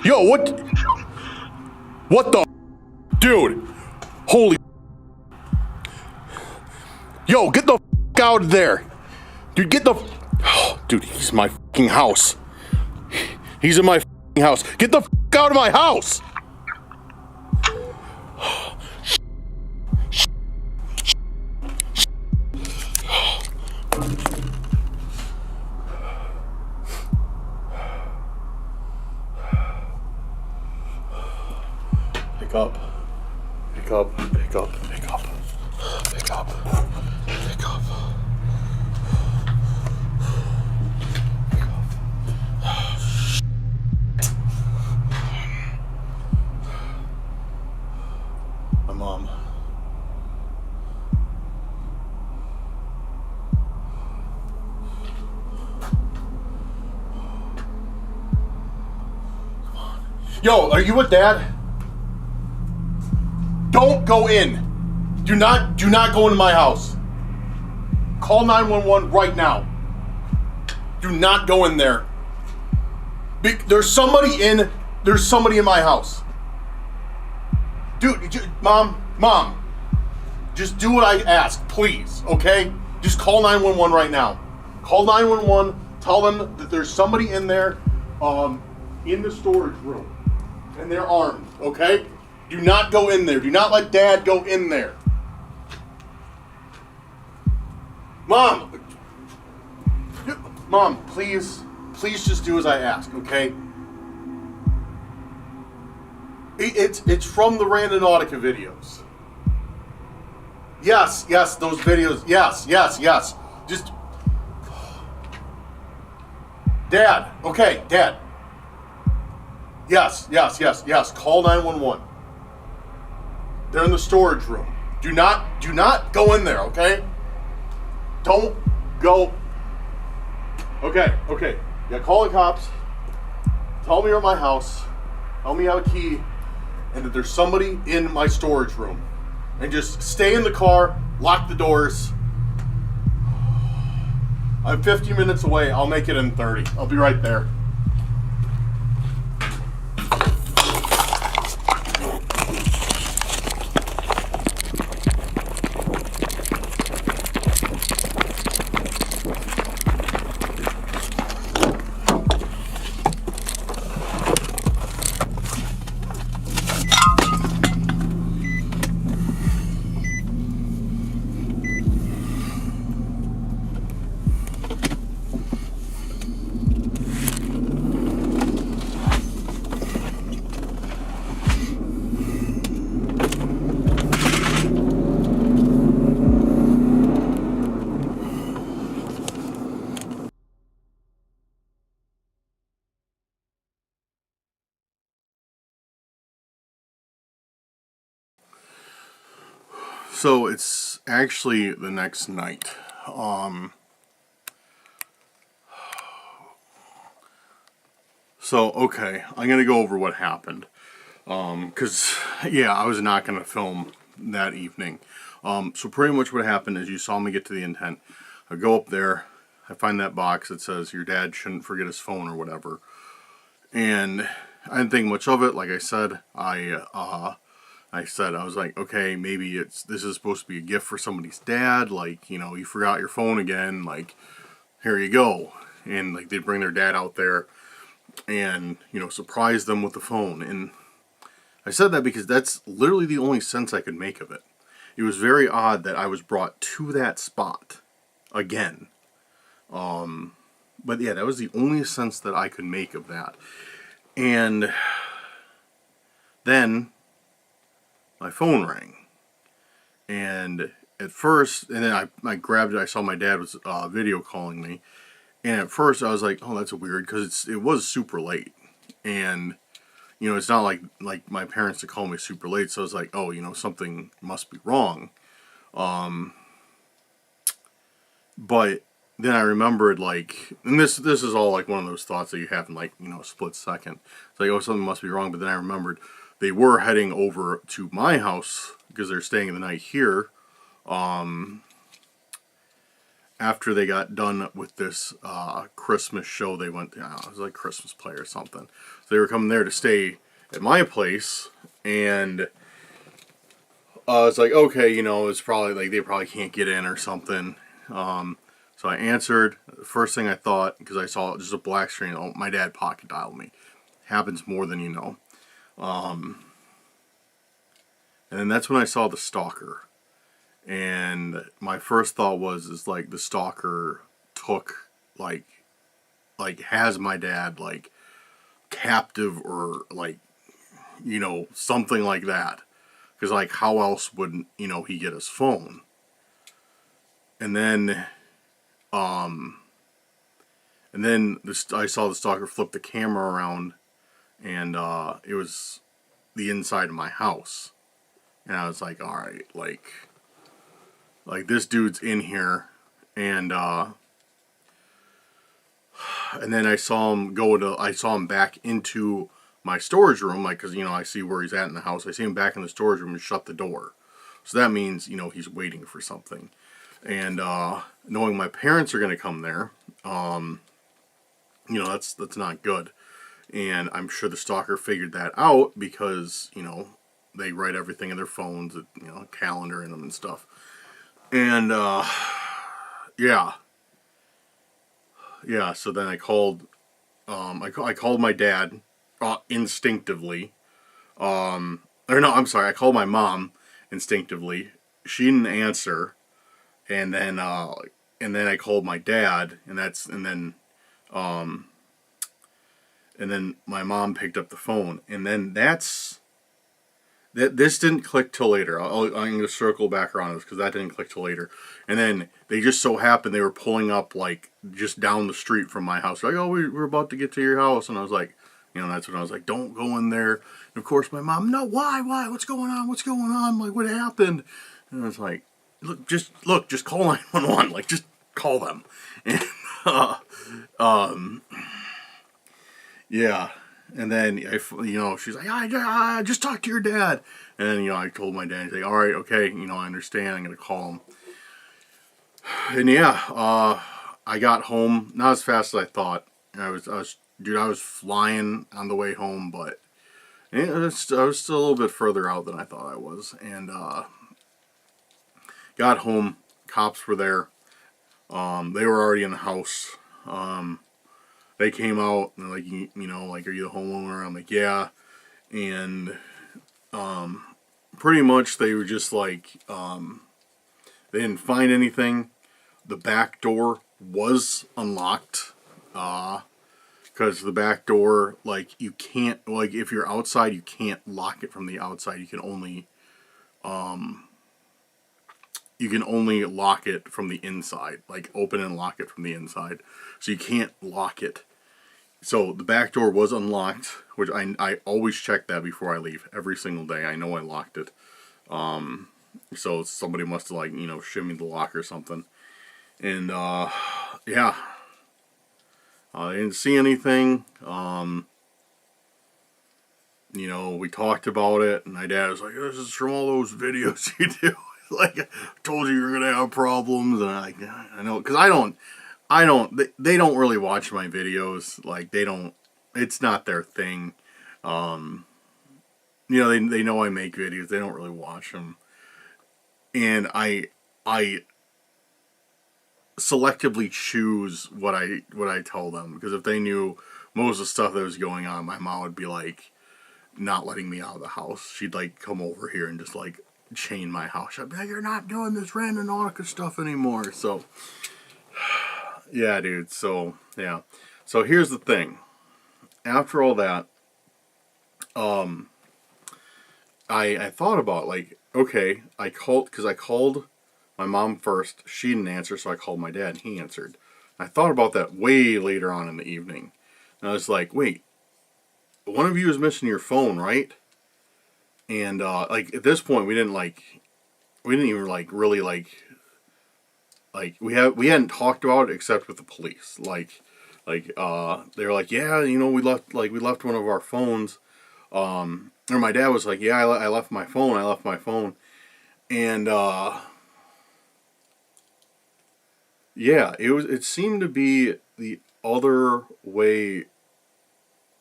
Yo, what? What the? Dude! Holy. Yo, get the fuck out of there! Dude, get the. Oh, dude, he's in my fucking house. He's in my fucking house. Get the fuck out of my house! Pick up. Pick up. Pick up. Pick up. Pick up. Pick up. My mom. Yo, are you with Dad? Don't go in. Do not go into my house. Call 911 right now. Do not go in there. There's somebody in my house. Dude, Mom, just do what I ask, please, okay? Just call 911 right now. Call 911, tell them that there's somebody in there, in the storage room, and they're armed, okay? Do not go in there. Do not let Dad go in there. Mom, please just do as I ask, okay? It's from the Randonautica videos. Yes, those videos. Yes. Just Dad, okay, Dad. Yes. Call 911. They're in the storage room. Do not go in there, okay? Don't go. Okay. Yeah, call the cops. Tell me you're at my house. Tell me you have a key. And that there's somebody in my storage room. And just stay in the car, lock the doors. I'm 50 minutes away. I'll make it in 30. I'll be right there. So it's actually the next night. Okay, I'm gonna go over what happened. Cause yeah, I was not gonna film that evening. So pretty much what happened is you saw me get to the intent. I go up there, I find that box that says your dad shouldn't forget his phone or whatever. And I didn't think much of it. Like I said, I was like, okay, maybe this is supposed to be a gift for somebody's dad. Like, you know, you forgot your phone again. Like, here you go. And like they'd bring their dad out there and, you know, surprise them with the phone. And I said that because that's literally the only sense I could make of it. It was very odd that I was brought to that spot again. But yeah, that was the only sense that I could make of that. And then my phone rang, and at first, and then I grabbed it. I saw my dad was video calling me, and at first I was like, "Oh, that's weird," because it was super late, and you know, it's not like my parents to call me super late. So I was like, "Oh, you know, something must be wrong." But then I remembered, like, and this is all like one of those thoughts that you have in, like, you know, a split second. It's like, oh, something must be wrong. But then I remembered they were heading over to my house because they're staying the night here. After they got done with this Christmas show, they went, it was like Christmas play or something. So they were coming there to stay at my place, and it's like, okay, you know, it's probably like they probably can't get in or something. So I answered. The first thing I thought, because I saw just a black screen, oh, my dad pocket dialed me. Happens more than you know. And then that's when I saw the stalker. And my first thought is like the stalker took, like has my dad, like, captive, or, like, you know, something like that. Because, like, how else would, you know, he get his phone? And then I saw the stalker flip the camera around, and it was the inside of my house. And I was like, all right, like this dude's in here. And then I saw him back into my storage room, like, because, you know, I see where he's at in the house. I see him back in the storage room and shut the door. So that means, you know, he's waiting for something. And knowing my parents are going to come there, you know, that's not good. And I'm sure the stalker figured that out because, you know, they write everything in their phones, you know, calendar in them and stuff. And yeah, so then I called I called my dad instinctively. Or no, I'm sorry, I called my mom instinctively. She didn't answer. And then I called my dad, and then my mom picked up the phone, and then this didn't click till later. I'm going to circle back around this because that didn't click till later. And then they just so happened they were pulling up, like, just down the street from my house. Like, oh, we're about to get to your house. And I was like, you know, that's when I was like, don't go in there. And of course my mom, no, why, what's going on, like, what happened? And I was like, look, just call 911, like, just call them. And yeah. And then, you know, she's like, I just talked to your dad. And then, you know, I told my dad, he's like, all right, okay, you know, I understand, I'm going to call him. And yeah, I got home, not as fast as I thought. I was flying on the way home, but I was still a little bit further out than I thought I was. And got home, cops were there. They were already in the house. They came out and they're like, you know, like, are you the homeowner? I'm like, yeah. And pretty much they were just like, they didn't find anything. The back door was unlocked. Because the back door, like, you can't, like, if you're outside, you can't lock it from the outside. You can only lock it from the inside, like, open and lock it from the inside. So you can't lock it. So the back door was unlocked, which I always check that before I leave. Every single day. I know I locked it. So somebody must have, like, you know, shimmied the lock or something. And, yeah. I didn't see anything. You know, we talked about it, and my dad was like, this is from all those videos you do. Like, I told you you're going to have problems. And I know, because they don't really watch my videos. Like, it's not their thing. You know, they know I make videos. They don't really watch them. And I selectively choose what I tell them, because if they knew most of the stuff that was going on, my mom would be like not letting me out of the house. She'd, like, come over here and just, like, chain my house. I'd be like, you're not doing this Randonautica stuff anymore. So yeah, dude. So yeah. So here's the thing. After all that, I thought about, like, okay, I called my mom first. She didn't answer, so I called my dad, and he answered. I thought about that way later on in the evening. And I was like, wait, one of you is missing your phone, right? And, like, at this point, we didn't, like, we didn't even like really we hadn't talked about it except with the police. They were like, yeah, you know, we left one of our phones. Or my dad was like, yeah, I left my phone. And yeah, it seemed to be the other way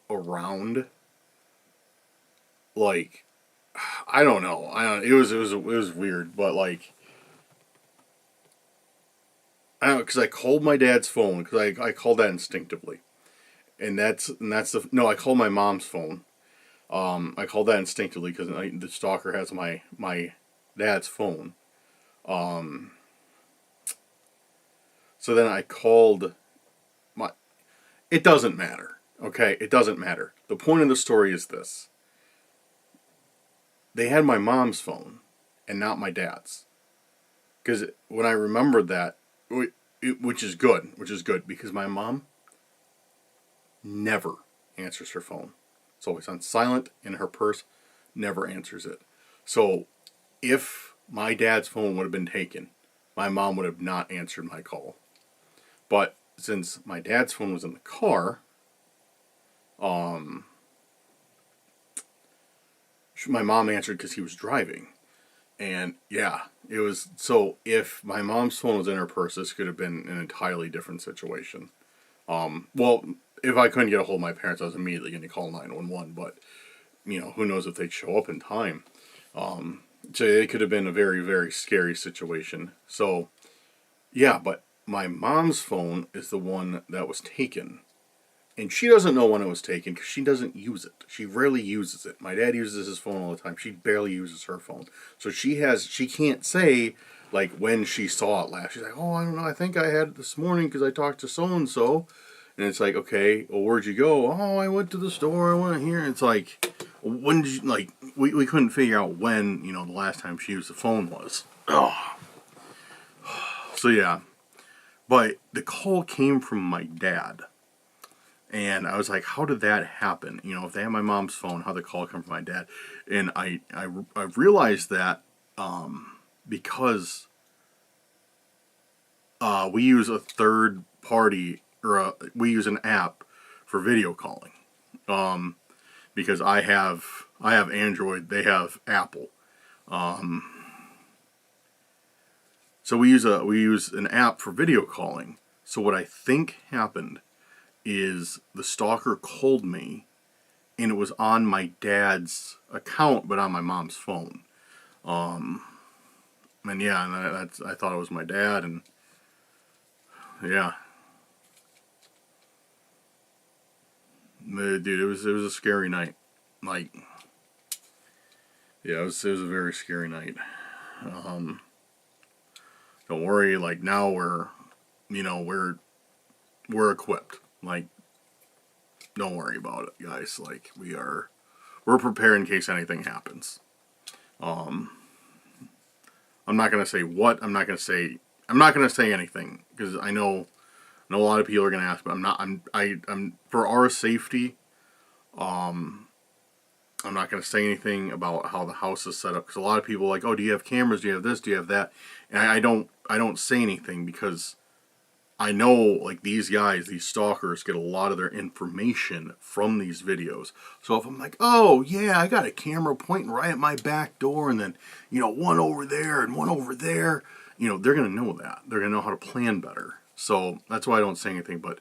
around. Like, I don't know. It was weird, but like, I don't know, because I called my dad's phone, because I called that instinctively, and that's the no, I called my mom's phone. I called that instinctively because the stalker has my dad's phone. So then I called my. It doesn't matter. Okay, it doesn't matter. The point of the story is this: they had my mom's phone, and not my dad's. Because when I remembered that, which is good, because my mom never answers her phone. It's always on silent in her purse, never answers it. So if my dad's phone would have been taken, my mom would have not answered my call. But since my dad's phone was in the car, my mom answered because he was driving. And yeah, it was, so if my mom's phone was in her purse, this could have been an entirely different situation. Well, if I couldn't get a hold of my parents, I was immediately going to call 911, but, you know, who knows if they'd show up in time. So it could have been a very, very scary situation. So, yeah, but my mom's phone is the one that was taken. And she doesn't know when it was taken because she doesn't use it. She rarely uses it. My dad uses his phone all the time. She barely uses her phone. So she can't say, like, when she saw it last. She's like, oh, I don't know. I think I had it this morning because I talked to so-and-so. And it's like, okay, well, where'd you go? Oh, I went to the store. I went here. It's like, when did you, like, we couldn't figure out when, you know, the last time she used the phone was. Oh. So, yeah. But the call came from my dad. And I was like, how did that happen? You know, if they had my mom's phone, how did the call come from my dad? And I realized that because we use a third party, or we use an app for video calling. Because I have Android, they have Apple. So we use an app for video calling. So what I think happened is the stalker called me, and it was on my dad's account, but on my mom's phone. And yeah, and I thought it was my dad, and yeah, dude, it was a scary night. Like, yeah, it was a very scary night. Don't worry, like, now we're equipped. Like, don't worry about it, guys. Like, we're prepared in case anything happens. I'm not gonna say what. I'm not gonna say anything because I know a lot of people are gonna ask, but I'm for our safety. I'm not gonna say anything about how the house is set up because a lot of people are like, oh, do you have cameras? Do you have this? Do you have that? And I don't say anything because I know, like, these guys, these stalkers, get a lot of their information from these videos. So if I'm like, oh, yeah, I got a camera pointing right at my back door, and then, you know, one over there and one over there, you know, they're going to know that. They're going to know how to plan better. So that's why I don't say anything, but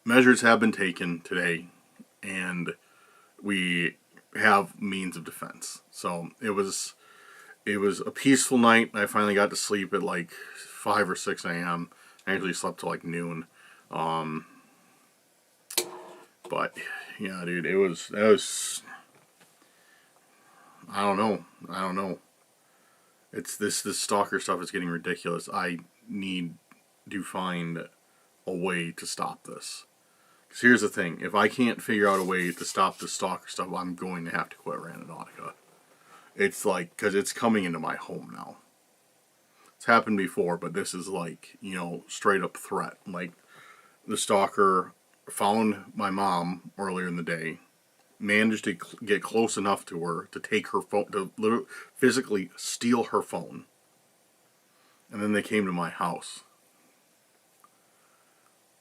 measures have been taken today, and we have means of defense. So it was a peaceful night. I finally got to sleep at like 5 or 6 a.m. I actually slept till like noon. But yeah, dude, it was I don't know. It's this stalker stuff is getting ridiculous. I need to find a way to stop this. Because here's the thing, if I can't figure out a way to stop the stalker stuff, I'm going to have to quit Randonautica. It's like, because it's coming into my home now. It's happened before, but this is like, you know, straight up threat. Like, the stalker found my mom earlier in the day, managed to get close enough to her to take her phone, to literally physically steal her phone. And then they came to my house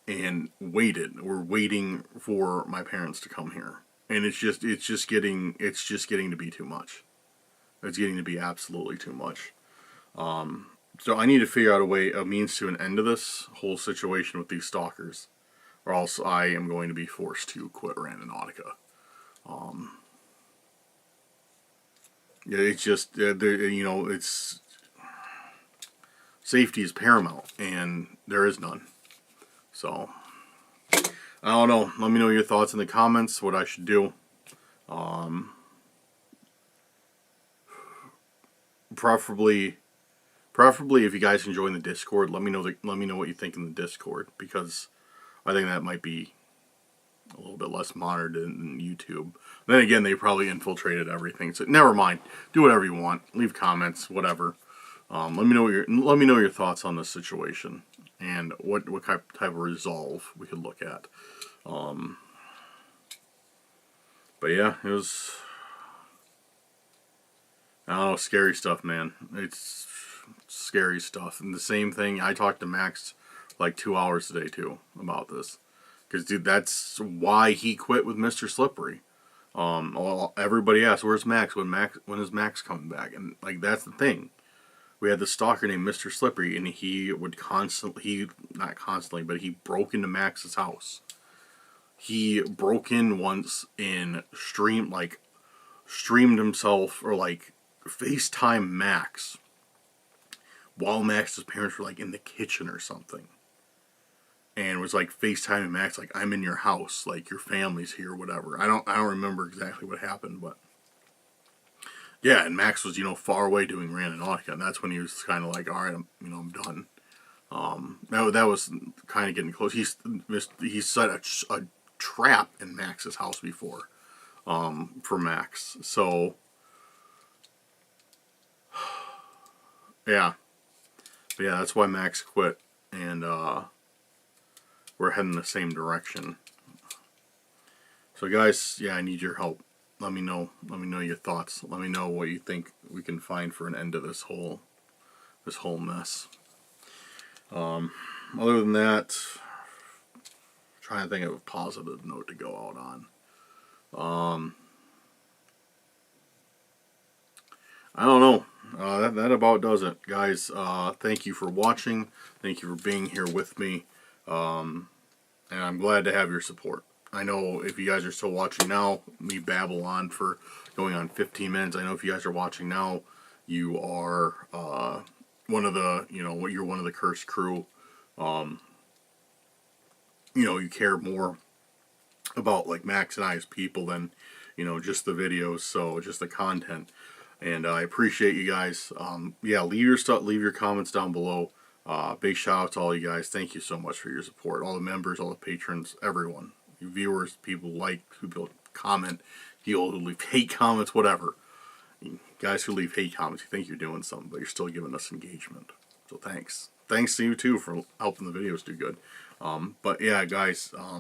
and waited. We're waiting for my parents to come here, and it's just getting to be too much. It's getting to be absolutely too much. So I need to figure out a means to an end to this whole situation with these stalkers, or else I am going to be forced to quit Randonautica. Yeah, it's just it's safety is paramount, and there is none. So I don't know. Let me know your thoughts in the comments. What I should do. Preferably if you guys can join the Discord, let me know what you think in the Discord, because I think that might be a little bit less monitored than YouTube. Then again, they probably infiltrated everything. So never mind. Do whatever you want. Leave comments, whatever. Let me know your thoughts on this situation and what type of resolve we could look at. But yeah, it was, I don't know, scary stuff, man. It's scary stuff. And the same thing, I talked to Max like 2 hours today too about this. Because, dude, that's why he quit with Mr. Slippery. Well, everybody asked, where's Max? When is Max coming back? And, like, that's the thing. We had this stalker named Mr. Slippery, and he would not constantly, but he broke into Max's house. He broke in once and streamed himself, or, like, FaceTime Max while Max's parents were, like, in the kitchen or something. And was like FaceTiming Max, like, I'm in your house, like your family's here, whatever. I don't remember exactly what happened, but yeah. And Max was, far away doing Randonautica, and that's when he was kind of like, all right, I'm done. That was kind of getting close. He set a trap in Max's house before, for Max. So yeah, but yeah, that's why Max quit, and we're heading the same direction. So guys, yeah, I need your help. Let me know your thoughts. Let me know what you think we can find for an end to this whole mess. Other than that, I'm trying to think of a positive note to go out on. I don't know. That about does it, guys. Thank you for watching. Thank you for being here with me. And I'm glad to have your support. I know if you guys are still watching now, me babble on for going on 15 minutes. I know if you guys are watching now, you are one of the, you're one of the cursed crew. You care more about like Max and I as people than, just the videos, so just the content. And I appreciate you guys. Yeah, leave your comments down below. Big shout out to all you guys. Thank you so much for your support. All the members, all the patrons, everyone. Your viewers, people who comment, people who leave hate comments, whatever. Guys who leave hate comments, you think you're doing something, but you're still giving us engagement. So thanks. Thanks to you too for helping the videos do good. But yeah, guys, I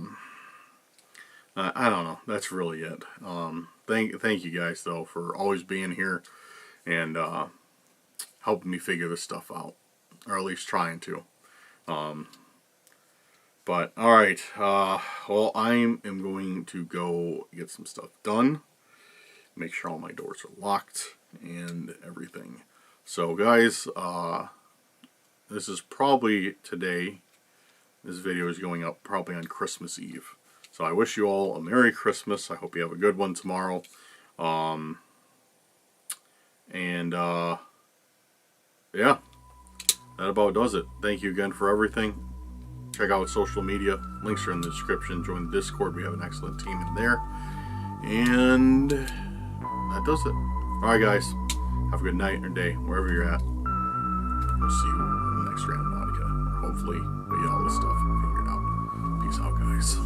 don't know. That's really it. Thank you guys though for always being here and helping me figure this stuff out. Or at least trying to. But, alright. Well, I am going to go get some stuff done. Make sure all my doors are locked and everything. So, guys, this is probably today. This video is going up probably on Christmas Eve. So, I wish you all a Merry Christmas. I hope you have a good one tomorrow. Yeah. That about does it. Thank you again for everything. Check out social media. Links are in the description. Join the Discord. We have an excellent team in there. And that does it. Alright guys. Have a good night or day, wherever you're at. We'll see you in the next Randonautica. Hopefully we get all this stuff figured out. Peace out, guys.